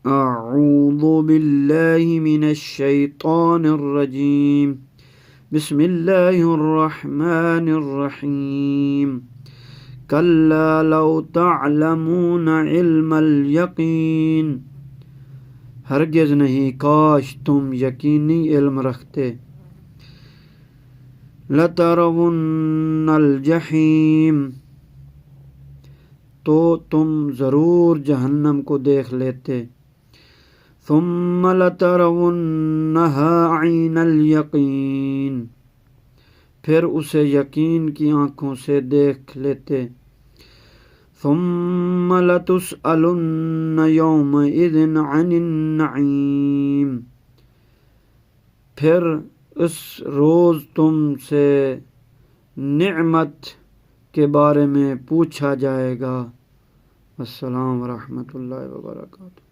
अऊज़ु बिल्लाहि मिनश शैतानिर रजीम। बिस्मिल्लाहिर रहमानिर रहीम। कल्ला लौ तअलमून इल्मल यकीन। हरगिज़ नहीं, काश तुम यकीनी इल्म रखते। लतरवुन्नल जहीम, तो तुम ज़रूर जहन्नम को देख लेते। सुम्मा लतरवुन्नहा ऐनल यकीन, फिर उसे यकीन की आँखों से देख लेते। सुम्मा लतुसअलुन्न यौमइज़िन अनिन नईम, फिर उस रोज़ तुमसे निअमत के बारे में पूछा जाएगा। अस्सलाम व रहमतुल्लाहि व बरकातुहू।